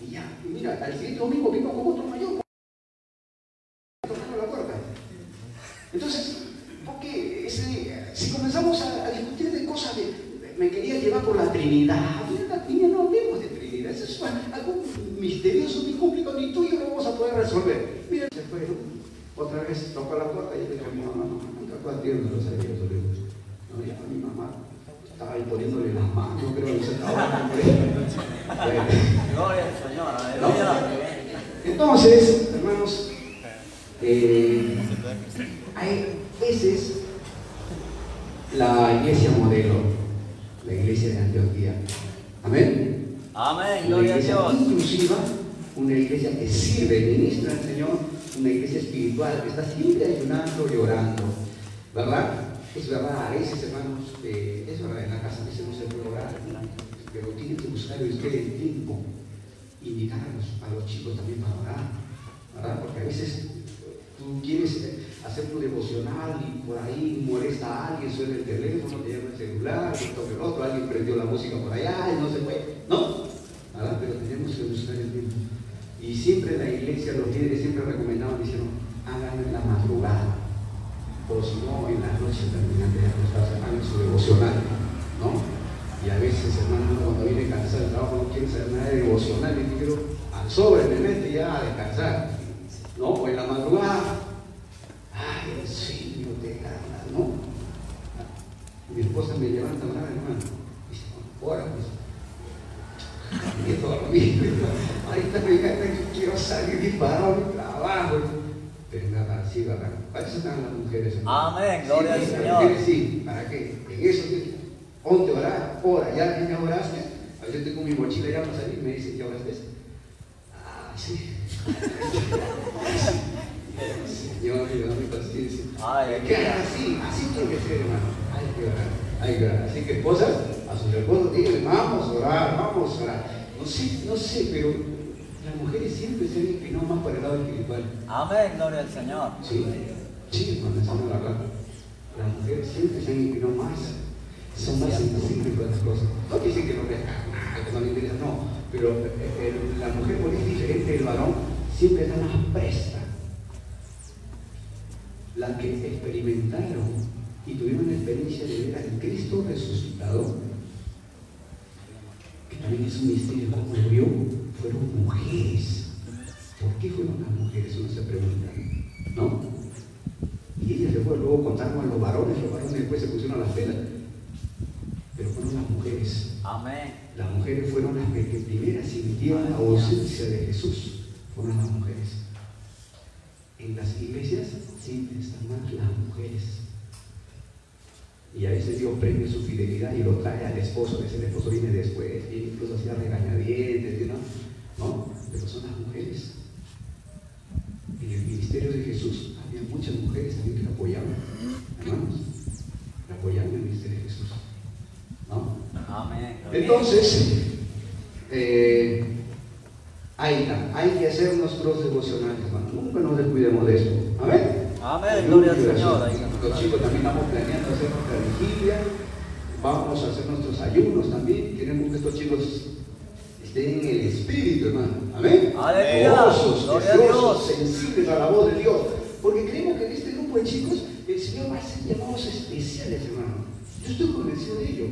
Y ya, mira, al siguiente domingo vino con otro mayor. Tocando la puerta. Entonces, porque si comenzamos a discutir de cosas me quería llevar por la Trinidad. La Trinidad no hablemos de Trinidad. Eso es algo misterioso, ni complicado, ni tú y yo lo vamos a poder resolver. Mira, se fue, otra vez tocó la puerta y yo le dije a mi mamá, nunca puedo atiendo los servicios. No, ya a mi mamá estaba ahí poniéndole las manos, creo que se estaba Gloria al Señor, aleluya. Entonces, hermanos, esa es la iglesia modelo, la iglesia de Antioquía. Amén. Amén, Una gloria a iglesia Dios. inclusiva, una iglesia que sirve, ministra al Señor, una iglesia espiritual que está siempre ayunando, llorando, ¿verdad? Es verdad, a veces, hermanos, es verdad, en la casa a veces no se puede orar, pero tienen que buscar usted el tiempo, invitar a los chicos también para orar, ¿verdad? Porque a veces tú quieres hacer tu devocional y por ahí molesta a alguien, suena el teléfono, te llama el celular, esto que el otro, alguien prendió la música por allá y no se puede, ¿no? ¿Verdad? Pero tenemos que buscar el tiempo. Y siempre la iglesia, los líderes siempre recomendaban, diciendo, háganlo en la madrugada, o si no, en la noche terminante de acostarse, hagan su devocional, ¿no? Y a veces, hermano, cuando viene cansado del trabajo, no quiere saber nada de devocional, y quiero al sobre, me mete ya a descansar, ¿no? O en la madrugada, ay, el sueño te gana, ¿no? Mi esposa me levanta una vez, hermano, y dice, ahora pues, y dormir, ahorita me quiero salir disparado mi trabajo. Pero nada, así, ¿verdad? Para eso están las mujeres. Amén, gloria al Señor. Las mujeres sí, ¿para qué? En eso, ponte a orar, ora, ya oraste. A veces tengo mi mochila ya para salir y me dicen, ¿ya oraste? Ah, sí. Señor, me da mi paciencia. Así tiene que ser, hermano. Hay que orar. Así que esposas, a sus esposos díganle, vamos a orar. No sé, pero las mujeres siempre se han inclinado más para el lado espiritual. Amén, gloria al Señor. Sí, hermano, esa no la verdad. Las mujeres siempre se han inclinado más, son más sensibles con las cosas. No quiere decir que no les nada, que no les interesa, no. Pero la mujer, por es diferente del varón, siempre está más presta. Las que experimentaron y tuvieron la experiencia de ver al Cristo resucitado, que también es un misterio cómo murió, fueron mujeres. ¿Por qué fueron las mujeres? Uno se pregunta, ¿no? Y ellas le luego contaron a los varones después se pusieron las velas. Pero fueron las mujeres. Amén. Las mujeres fueron las que primeras sintieron la ausencia de Jesús. Fueron las mujeres. En las iglesias siempre están más las mujeres. Y a veces Dios premia su fidelidad y lo trae al esposo, a veces el esposo viene después, y incluso hacía regañadientes, ¿no? Pero son las mujeres. En el ministerio de Jesús había muchas mujeres también que lo apoyaban, hermanos, que apoyaban el ministerio de Jesús, ¿no? Amén. Entonces, hay que hacer nuestros devocionales, hermanos. Nunca nos descuidemos de esto. Amén. Amén, gloria al Señor. Los chicos también estamos planeando hacer nuestra vigilia. Vamos a hacer nuestros ayunos también. Queremos que estos chicos estén en el espíritu, hermano. Amén. Aleluya. Gozosos, sensibles a la voz de Dios. Porque creemos que en este grupo de chicos el Señor va a hacer llamados especiales, hermano. Yo estoy convencido de ello.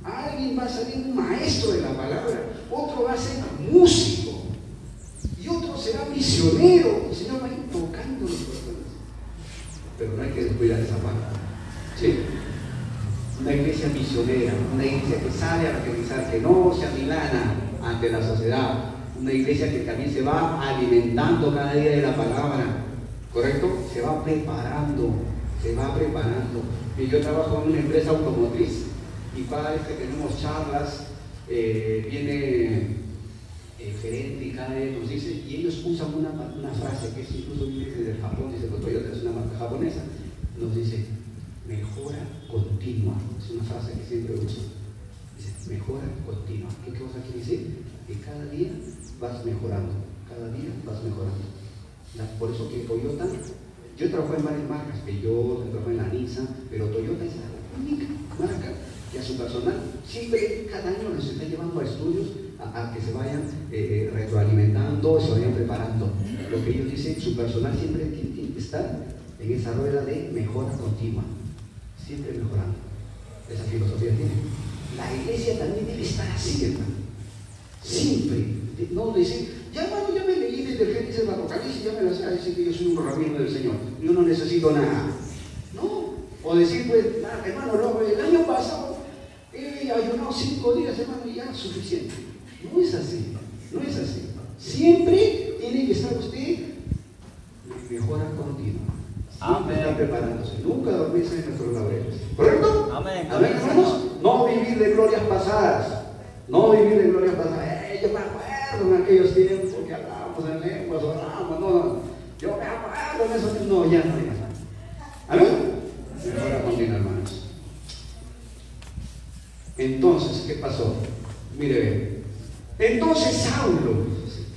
Alguien va a salir un maestro de la palabra, otro va a ser músico y otro será misionero. El Señor va a ir tocando los corazones. Pero no hay que descuidar esa parte. ¿Sí? Una iglesia misionera, una iglesia que sale a evangelizar, que no se amilana ante la sociedad, una iglesia que también se va alimentando cada día de la palabra, ¿correcto? Se va preparando, se va preparando. Y yo trabajo en una empresa automotriz y cada vez que tenemos charlas, viene el gerente y cada vez nos dice, y ellos usan una frase que es incluso viene desde el Japón, dice Toyota, es una marca japonesa, nos dice, mejora continua, es una frase que siempre uso, dice, mejora continua. ¿Qué cosa quiere decir? Que cada día vas mejorando, cada día vas mejorando. Por eso que Toyota, yo trabajo en varias marcas, yo trabajo en la Nissan, pero Toyota es la única marca que a su personal siempre cada año les está llevando a estudios a que se vayan retroalimentando, se vayan preparando. Lo que ellos dicen, su personal siempre tiene que estar en esa rueda de mejora continua, siempre mejorando. Esa filosofía tiene. La iglesia también debe estar así, hermano. Siempre. No decir, ya hermano, ya me leí desde el Génesis al Apocalipsis, ya me lo sé, decir que yo soy un rabino del Señor, yo no necesito nada. No. O decir, pues, hermano, el año pasado he ayunado 5 días, hermano, y ya es suficiente. No es así, no es así. Siempre tiene que estar usted en mejora continua. Siempre está preparándose, nunca dormirse en nuestros laureles. ¿Correcto? Amén. Amén, hermanos. No vivir de glorias pasadas. No vivir de glorias pasadas. Yo me acuerdo en aquellos tiempos que hablábamos en lenguas, orábamos, no. Yo me acuerdo en esos tiempos. No, ya no. Amén. Mejora continua, hermanos. Entonces, ¿qué pasó? Mire, entonces Saulo,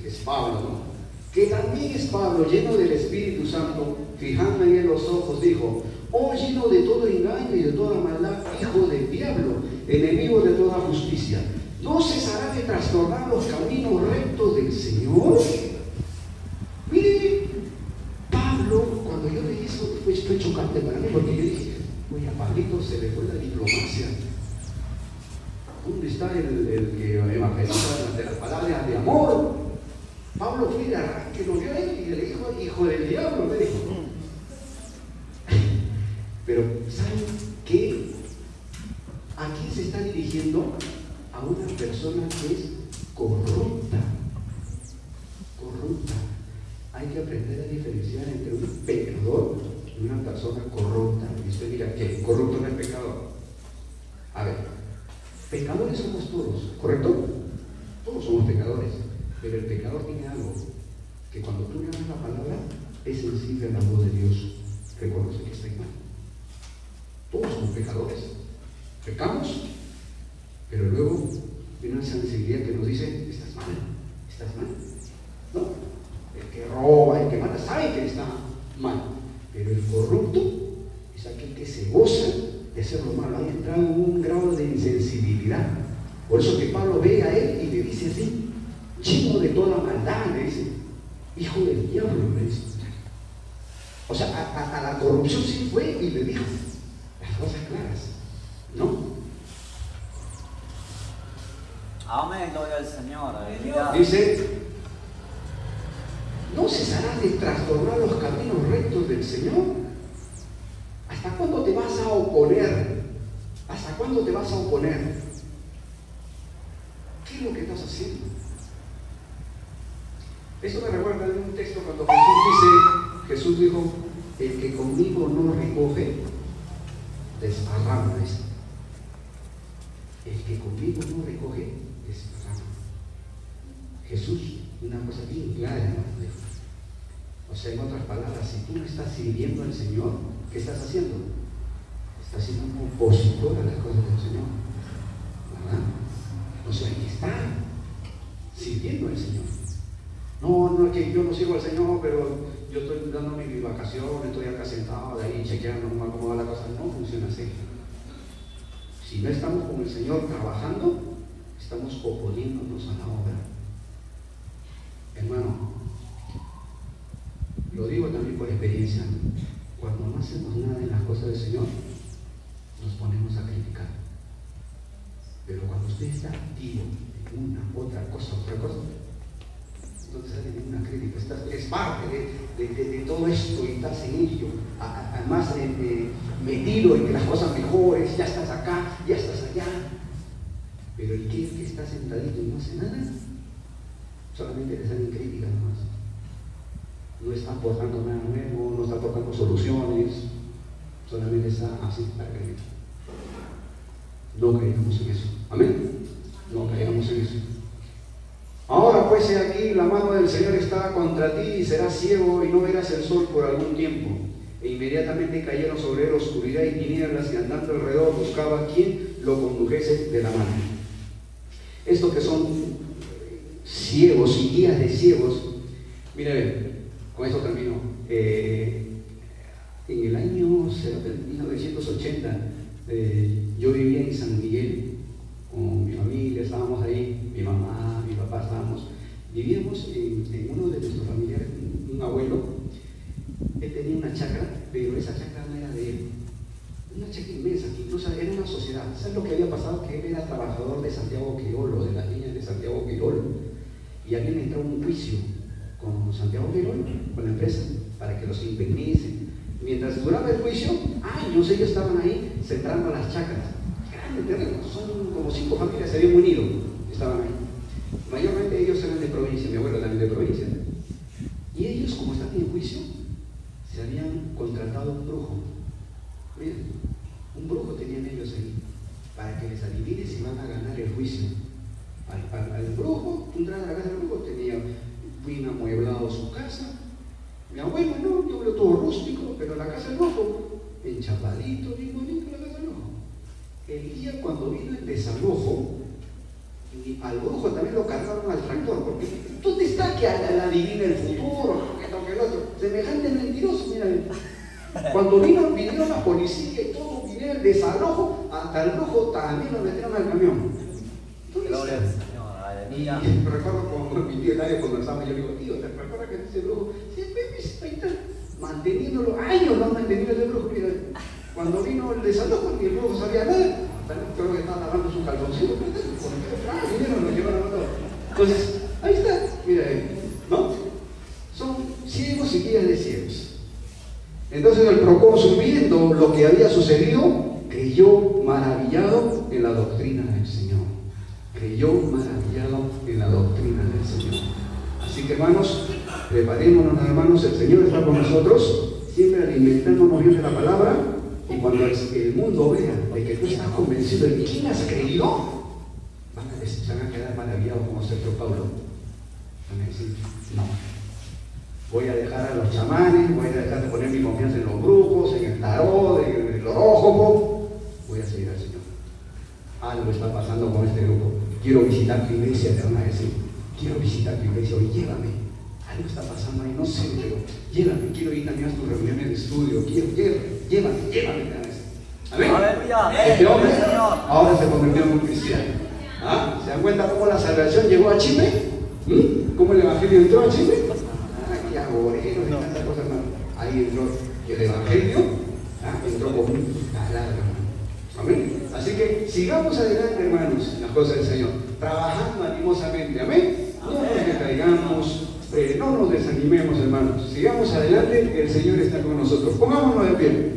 que es Pablo, ¿no? Que también es Pablo, lleno del Espíritu Santo, fijando en él los ojos, dijo, oh lleno de todo engaño y de toda maldad, hijo del diablo, enemigo de toda justicia, ¿no cesará de trastornar los caminos rectos del Señor? Mire, Pablo, cuando yo leí eso, fue chocante para mí, porque yo dije, oye, a Pablito se le fue la diplomacia. ¿Dónde está el que evangeliza ante las palabras de amor? Pablo fue de arranque, lo vio a él y le dijo, hijo del diablo, le dijo. Pero, ¿saben qué? ¿A quién se está dirigiendo? A una persona que es corrupta. Corrupta. Hay que aprender a diferenciar entre un pecador y una persona corrupta. Y usted dirá, ¿qué? ¿Corrupto no es pecador? A ver, pecadores somos todos, ¿correcto? Todos somos pecadores. Pero el pecador tiene algo, que cuando tú le das la palabra, es sensible a la voz de Dios, reconoce que está mal. Todos somos pecadores, pecamos, pero luego viene una sensibilidad que nos dice, estás mal, ¿no? El que roba, el que mata, sabe que está mal, pero el corrupto es aquel que se goza de hacer lo malo, ha entrado en un grado de insensibilidad. Por eso que Pablo ve a él y le dice así, lleno de toda maldad, le dice, hijo del diablo, le dice. O sea, a la corrupción sí fue y le dijo las cosas claras, ¿no? Amén, gloria al Señor. Aleluya. Dice, no cesará de trastornar los caminos rectos del Señor. oponer? ¿Hasta cuándo te vas a oponer? ¿Qué es lo que estás haciendo? Esto me recuerda en un texto cuando Jesús dijo, el que conmigo no recoge, desparrama. El que conmigo no recoge, desparrama. Jesús, una cosa bien clara, hermano, dijo. O sea, en otras palabras, si tú no estás sirviendo al Señor, ¿qué estás haciendo? Estás siendo un opositor a las cosas del Señor, ¿verdad? O sea, hay que estar sirviendo al Señor. No es que yo no sirvo al Señor, pero yo estoy dándome mi vacación, estoy acá sentado de ahí chequeando cómo va la cosa. No funciona así. Si no estamos con el Señor trabajando, estamos oponiéndonos a la obra. Hermano, lo digo también por experiencia. Cuando no hacemos nada en las cosas del Señor, nos ponemos a criticar. Pero cuando usted está activo en una, otra cosa, entonces sale ninguna crítica. Es parte de todo esto y estás en ello. Además, metido en que las cosas mejores, ya estás acá, ya estás allá. Pero el que está sentadito y no hace nada, solamente le salen críticas nomás. No está aportando nada nuevo, no está aportando soluciones, solamente está así para creer. No caigamos en eso. Amén. No caigamos en eso. Ahora pues he aquí, la mano del Señor está contra ti y serás ciego y no verás el sol por algún tiempo. E inmediatamente cayeron sobre él oscuridad y tinieblas y andando alrededor buscaba quien lo condujese de la mano. Estos que son ciegos y guías de ciegos, miren, con eso termino. En el año 1980 yo vivía en San Miguel con mi familia, estábamos ahí, mi mamá, mi papá, vivíamos en uno de nuestros familiares, un abuelo. Él tenía una chacra, pero esa chacra no era de él, una chacra inmensa, que incluso era una sociedad. ¿Sabes lo que había pasado? Que él era trabajador de Santiago Quirolo, de las líneas de Santiago Quirolo, y habían entrado en un juicio con Santiago Quirolo, con la empresa, para que los indemnicen. Mientras duraba el juicio, años ellos estaban ahí sembrando las chacras. Grandes terrenos, son como 5 familias, se habían unido, estaban ahí. Mayormente ellos eran de provincia, mi abuelo también de provincia. Y ellos, como estaban en juicio, se habían contratado un brujo. Miren, un brujo tenían ellos ahí, para que les adivine si van a ganar el juicio. Al brujo, tú entras a la casa del brujo, tenía bien amueblado su casa. Mi abuelo, no, mi abuelo todo rústico, pero la casa del brujo, enchapadito, bien bonito la casa del brujo. El día cuando vino el desalojo, y al brujo también lo cargaron al tractor, porque ¿dónde está que adivina el futuro? Que el otro, semejante mentiroso, mira. Cuando vinieron la policía y todo, vinieron el desalojo, hasta el brujo también lo metieron al camión. Gloria al Señor, aleluya. Y recuerdo con mi tío Eladio conversamos, yo le digo, tío, ¿te recuerdas que ese brujo siempre ahí está manteniéndolo? Años lo han mantenido ese brujo. Mira, cuando vino el desalojo, ni el brujo sabía nada. Creo que estaba lavando su calzoncito, vinieron, lo llevaron a todo. Entonces, ahí está, mira, ¿no? Son ciegos y guías de ciegos. Entonces el Procónsul, viendo lo que había sucedido, creyó maravillado en la doctrina del Señor. Creyó maravillado en la doctrina del Señor. Así que, hermanos, preparémonos, hermanos, el Señor está con nosotros, siempre alimentándonos bien de la palabra. Y cuando el mundo vea de que tú estás convencido de quién has creído, se van a quedar maravillados como Sergio Pablo. Van a decir, no, voy a dejar a los chamanes, voy a dejar de poner mi confianza en los brujos, en el tarot, en el horóscopo, voy a seguir al Señor. Algo está pasando con este grupo. Quiero visitar tu iglesia, te van a decir. Quiero visitar tu iglesia, hoy llévame. Algo está pasando ahí, no sé, pero llévame, quiero ir también a tus reuniones de estudio, llévame, amén. Aleluya. Este hombre ahora se convirtió en un cristiano. ¿Se dan cuenta cómo la salvación llegó a Chile? ¿Cómo el evangelio entró a Chile? Qué agoreros y tantas cosas más. Ahí entró el evangelio, entró como un taladro. Amén. Así que sigamos adelante, hermanos, en las cosas del Señor, trabajando animosamente. Amén. No nos decaigamos. No nos desanimemos, hermanos. Sigamos adelante, el Señor está con nosotros. Pongámonos de pie.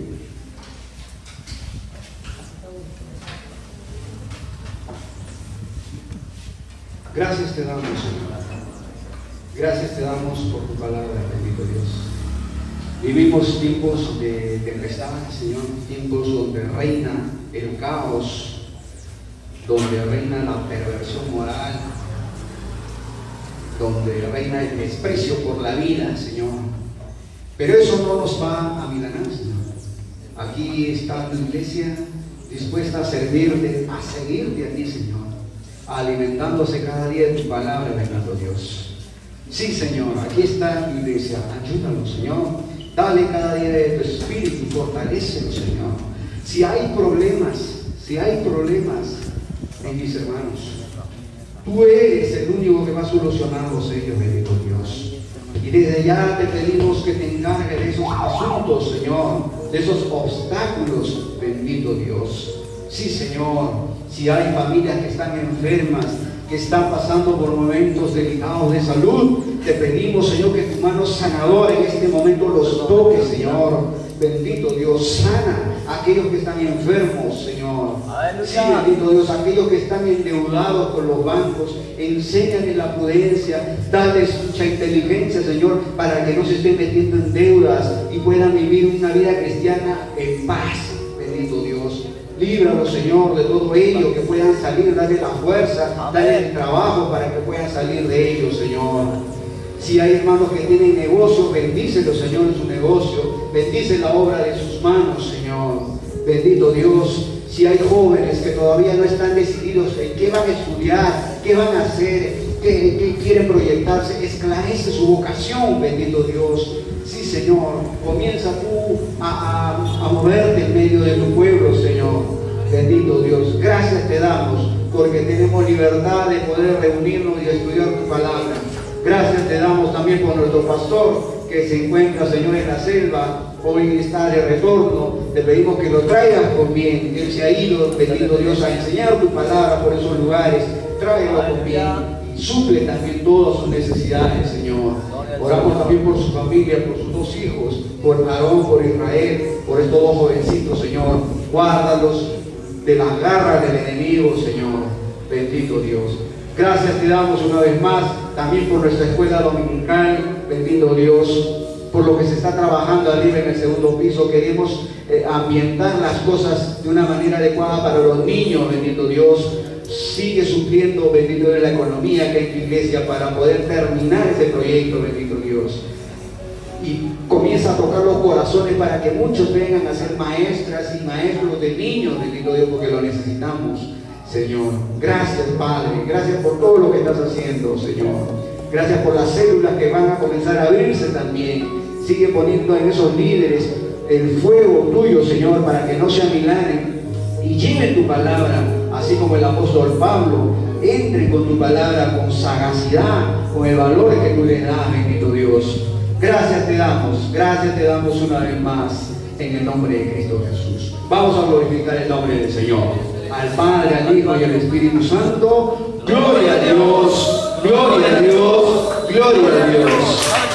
Gracias te damos, Señor. Gracias te damos por tu palabra, bendito Dios. Vivimos tiempos de tempestad, Señor, tiempos donde reina el caos, donde reina la perversión moral, donde reina el desprecio por la vida, Señor. Pero eso no nos va a milanar, Señor. Aquí está tu iglesia dispuesta a servirte, a seguirte a ti, Señor, alimentándose cada día de tu palabra, bendito Dios. Sí, Señor, aquí está tu iglesia. Ayúdanos, Señor. Dale cada día de tu espíritu, fortalécelo, Señor. Si hay problemas en mis hermanos, tú eres el único que va a solucionarlos ellos, bendito Dios. Y desde ya te pedimos que te encargues de esos asuntos, Señor, de esos obstáculos, bendito Dios. Sí, Señor, si hay familias que están enfermas, que están pasando por momentos delicados de salud, te pedimos, Señor, que tu mano sanadora en este momento los toque, Señor. Bendito Dios, sana a aquellos que están enfermos, Señor. Sí, bendito Dios, aquellos que están endeudados con los bancos, enséñales la prudencia, dales mucha inteligencia, Señor, para que no se estén metiendo en deudas y puedan vivir una vida cristiana en paz, bendito Dios. Líbralos, Señor, de todo ello, que puedan salir, dale la fuerza, dale el trabajo para que puedan salir de ello, Señor. Si hay hermanos que tienen negocio, bendícelos, Señor, en su negocio. Bendice la obra de sus manos, Señor. Bendito Dios. Si hay jóvenes que todavía no están decididos en qué van a estudiar, qué van a hacer, qué quieren proyectarse, esclarece su vocación, bendito Dios. Sí, Señor, comienza tú a moverte en medio de tu pueblo, Señor. Bendito Dios. Gracias te damos porque tenemos libertad de poder reunirnos y estudiar tu palabra. Gracias te damos también por nuestro pastor que se encuentra, Señor, en la selva. Hoy está de retorno. Te pedimos que lo traigas con bien. Él se ha ido, bendito Dios, a enseñar tu palabra por esos lugares. Tráelo con bien y suple también todas sus necesidades, Señor. Oramos también por su familia, por sus dos hijos, por Aarón, por Israel, por estos dos jovencitos, Señor. Guárdalos de las garras del enemigo, Señor. Bendito Dios. Gracias te damos una vez más también por nuestra escuela dominical, bendito Dios, por lo que se está trabajando arriba en el segundo piso. Queremos ambientar las cosas de una manera adecuada para los niños, bendito Dios. Sigue supliendo, bendito Dios, la economía que hay en tu iglesia para poder terminar ese proyecto, bendito Dios. Y comienza a tocar los corazones para que muchos vengan a ser maestras y maestros de niños, bendito Dios, porque lo necesitamos. Señor, gracias Padre, gracias por todo lo que estás haciendo, Señor. Gracias por las células que van a comenzar a abrirse también. Sigue poniendo en esos líderes el fuego tuyo, Señor, para que no se amilanen y lleven tu palabra, así como el apóstol Pablo, entre con tu palabra con sagacidad, con el valor que tú les das, bendito Dios. Gracias te damos una vez más en el nombre de Cristo Jesús. Vamos a glorificar el nombre del Señor. Al Padre, al Hijo y al Espíritu Santo. Gloria a Dios, gloria a Dios, gloria a Dios.